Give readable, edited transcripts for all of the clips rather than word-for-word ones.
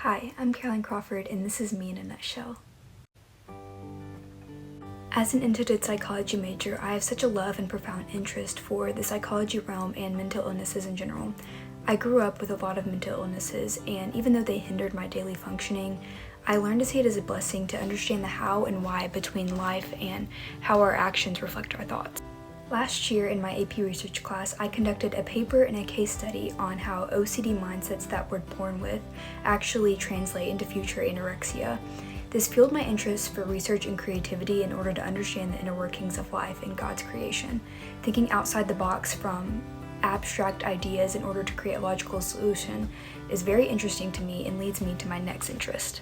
Hi, I'm Caroline Crawford, and this is me in a nutshell. As an integrated psychology major, I have such a love and profound interest for the psychology realm and mental illnesses in general. I grew up with a lot of mental illnesses, and even though they hindered my daily functioning, I learned to see it as a blessing to understand the how and why between life and how our actions reflect our thoughts. Last year in my AP research class, I conducted a paper and a case study on how OCD mindsets that we're born with actually translate into future anorexia. This fueled my interest for research and creativity in order to understand the inner workings of life and God's creation. Thinking outside the box from abstract ideas in order to create a logical solution is very interesting to me and leads me to my next interest.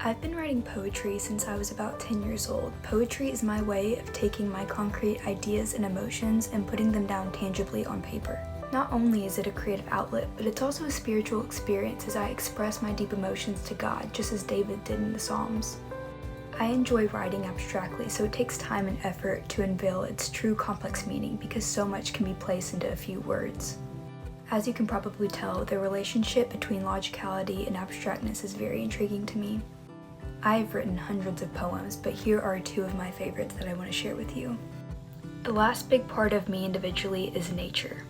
I've been writing poetry since I was about 10 years old. Poetry is my way of taking my concrete ideas and emotions and putting them down tangibly on paper. Not only is it a creative outlet, but it's also a spiritual experience as I express my deep emotions to God, just as David did in the Psalms. I enjoy writing abstractly, so it takes time and effort to unveil its true complex meaning because so much can be placed into a few words. As you can probably tell, the relationship between logicality and abstractness is very intriguing to me. I have written hundreds of poems, but here are two of my favorites that I want to share with you. The last big part of me individually is nature.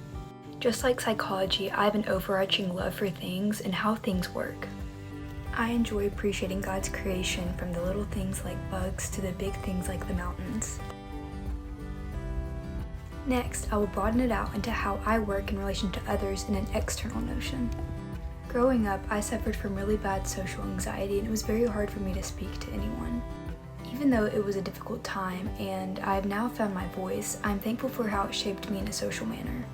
Just like psychology, I have an overarching love for things and how things work. I enjoy appreciating God's creation, from the little things like bugs to the big things like the mountains. Next, I will broaden it out into how I work in relation to others in an external notion. Growing up, I suffered from really bad social anxiety, and it was very hard for me to speak to anyone. Even though it was a difficult time and I have now found my voice, I'm thankful for how it shaped me in a social manner.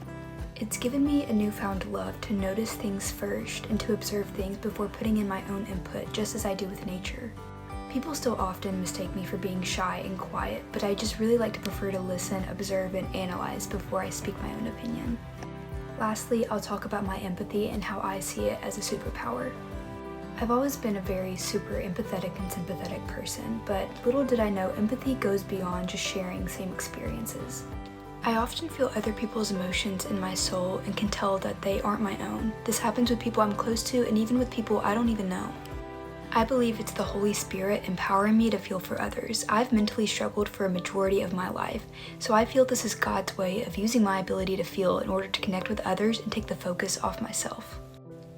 It's given me a newfound love to notice things first and to observe things before putting in my own input, just as I do with nature. People still often mistake me for being shy and quiet, but I just really like to prefer to listen, observe, and analyze before I speak my own opinion. Lastly, I'll talk about my empathy and how I see it as a superpower. I've always been a very super empathetic and sympathetic person, but little did I know empathy goes beyond just sharing same experiences. I often feel other people's emotions in my soul and can tell that they aren't my own. This happens with people I'm close to and even with people I don't even know. I believe it's the Holy Spirit empowering me to feel for others. I've mentally struggled for a majority of my life, so I feel this is God's way of using my ability to feel in order to connect with others and take the focus off myself.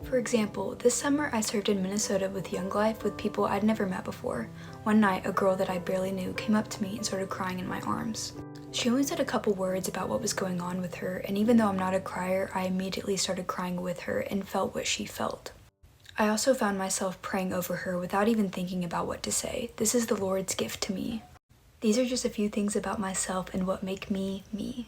For example, this summer I served in Minnesota with Young Life with people I'd never met before. One night, a girl that I barely knew came up to me and started crying in my arms. She only said a couple words about what was going on with her, and even though I'm not a crier, I immediately started crying with her and felt what she felt. I also found myself praying over her without even thinking about what to say. This is the Lord's gift to me. These are just a few things about myself and what make me, me.